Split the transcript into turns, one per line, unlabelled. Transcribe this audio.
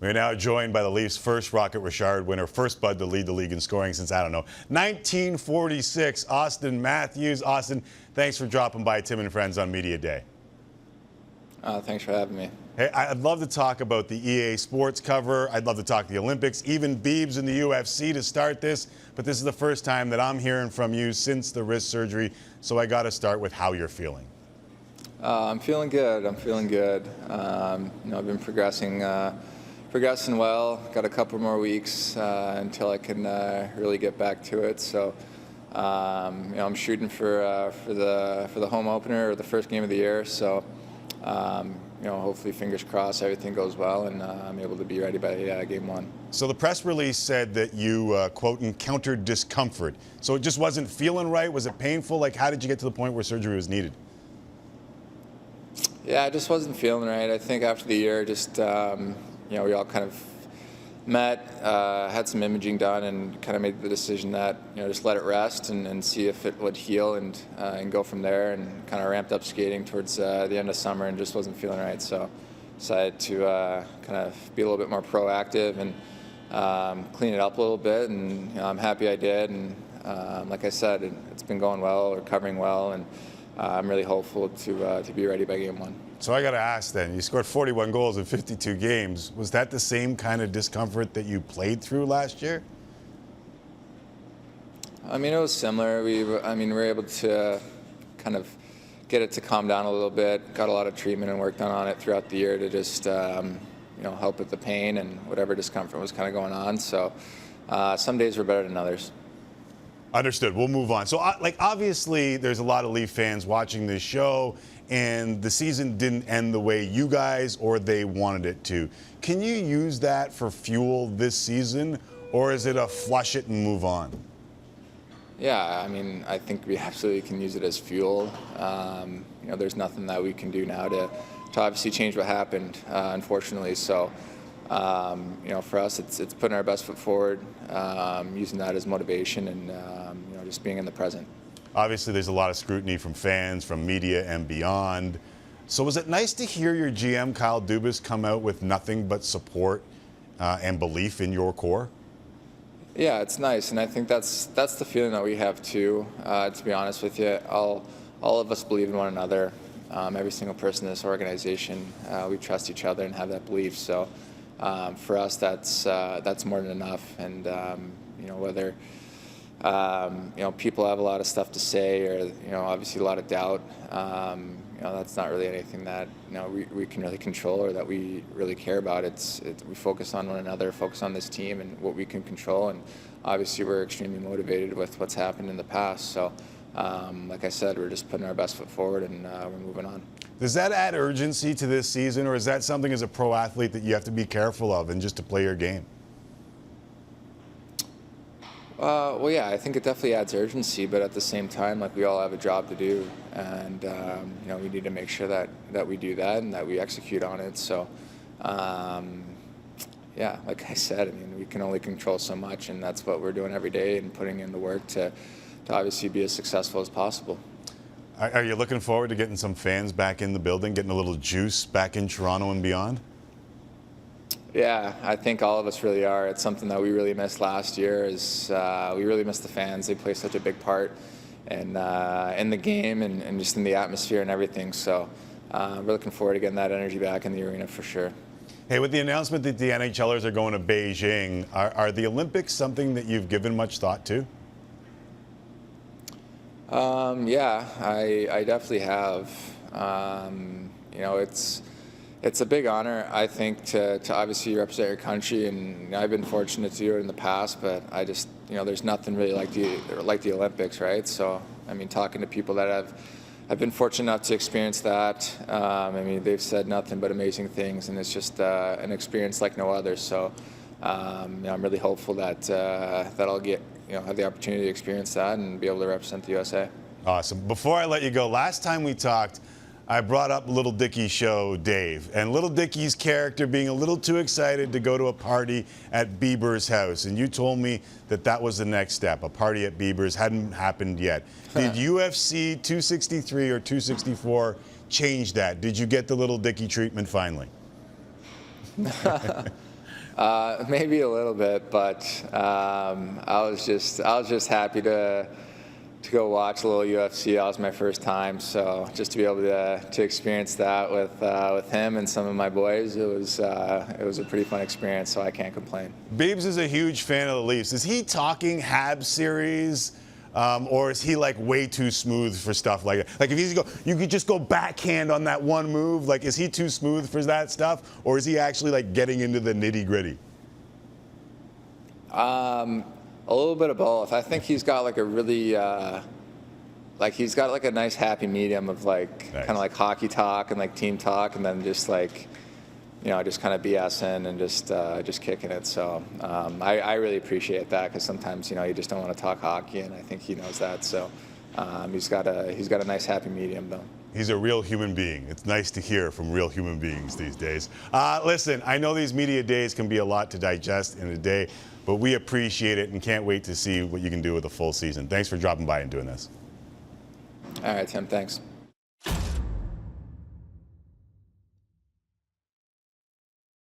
We're now joined by the Leafs' first Rocket Richard winner, first Bud to lead the league in scoring since, 1946, Auston Matthews. Auston, thanks for dropping by Tim and Friends on Media Day.
Thanks for having me.
Hey, I'd love to talk about the EA Sports cover. I'd love to talk the Olympics, even Biebs in the UFC to start this. But this is the first time that I'm hearing from you since the wrist surgery. So I got to start with how you're feeling.
I'm feeling good. I've been progressing well. Got a couple more weeks until I can really get back to it. So, I'm shooting for the home opener or the first game of the year. So, hopefully, fingers crossed, everything goes well, and I'm able to be ready by game one.
So the press release said that you, quote, encountered discomfort. So it just wasn't feeling right? Was it painful? Like, how did you get to the point where surgery was needed?
Yeah, I just wasn't feeling right. I think after the year, we all kind of met, had some imaging done, and kind of made the decision that, just let it rest and see if it would heal and go from there, and kind of ramped up skating towards the end of summer and just wasn't feeling right. So decided to kind of be a little bit more proactive and clean it up a little bit, and I'm happy I did. And like I said, it's been going well, recovering well, and I'm really hopeful to be ready by game one.
So I got to ask then, you scored 41 goals in 52 games. Was that the same kind of discomfort that you played through last year?
I mean, it was similar. We were able to kind of get it to calm down a little bit. Got a lot of treatment and work done on it throughout the year to just, help with the pain and whatever discomfort was kind of going on. So some days were better than others.
Understood. We'll move on. So, obviously, there's a lot of Leaf fans watching this show, and the season didn't end the way you guys or they wanted it to. Can you use that for fuel this season, or is it a flush it and move on?
Yeah, I think we absolutely can use it as fuel. There's nothing that we can do now to obviously change what happened, unfortunately. So, for us, it's putting our best foot forward, using that as motivation, and just being in the present.
Obviously, there's a lot of scrutiny from fans, from media, and beyond. So was it nice to hear your GM, Kyle Dubas, come out with nothing but support and belief in your core?
Yeah, it's nice, and I think that's the feeling that we have too. To be honest with you, all of us believe in one another. Every single person in this organization, we trust each other and have that belief. So for us, that's more than enough. And whether people have a lot of stuff to say, or obviously a lot of doubt, that's not really anything that we can really control or that we really care about. We focus on one another, focus on this team and what we can control, and obviously we're extremely motivated with what's happened in the past. So like I said, we're just putting our best foot forward, and we're moving on.
Does that add urgency to this season, or is that something as a pro athlete that you have to be careful of and just to play your game?
Well, yeah, I think it definitely adds urgency, but at the same time, we all have a job to do, and we need to make sure that we do that and that we execute on it. So, yeah, like I said, we can only control so much, and that's what we're doing every day and putting in the work to obviously be as successful as possible.
Are you looking forward to getting some fans back in the building, getting a little juice back in Toronto and beyond?
Yeah, I think all of us really are. It's something that we really missed last year. We really missed the fans. They play such a big part in the game and just in the atmosphere and everything. So we're looking forward to getting that energy back in the arena for sure.
Hey, with the announcement that the NHLers are going to Beijing, are the Olympics something that you've given much thought to?
Yeah, I definitely have. It's a big honor, I think, to obviously represent your country, and I've been fortunate to do it in the past, but there's nothing really like the Olympics, right? So, talking to people that have been fortunate enough to experience that, they've said nothing but amazing things, and it's just an experience like no other. So, I'm really hopeful that I'll get have the opportunity to experience that and be able to represent the USA.
Awesome. Before I let you go, last time we talked, I brought up Little Dickie's show, Dave, and Little Dickie's character being a little too excited to go to a party at Bieber's house. And you told me that was the next step. A party at Bieber's hadn't happened yet. Did UFC 263 or 264 change that? Did you get the Little Dickie treatment finally?
Maybe a little bit, but I was just happy to go watch a little UFC. That was my first time, so just to be able to experience that with him and some of my boys, it was a pretty fun experience. So I can't complain.
Biebs is a huge fan of the Leafs. Is he talking Habs series? Or is he like way too smooth for stuff like that? Like if he's you could just go backhand on that one move. Like is he too smooth for that stuff, or is he actually like getting into the nitty gritty?
A little bit of both. I think he's got like a really he's got like a nice happy medium of like
nice.
kind of like hockey talk and like team talk, and then just like just kind of BSing and just kicking it. So I really appreciate that, because sometimes you just don't want to talk hockey, and I think he knows that. So he's got a nice happy medium though.
He's a real human being. It's nice to hear from real human beings these days. Listen, I know these media days can be a lot to digest in a day, but we appreciate it and can't wait to see what you can do with a full season. Thanks for dropping by and doing this.
All right, Tim. Thanks.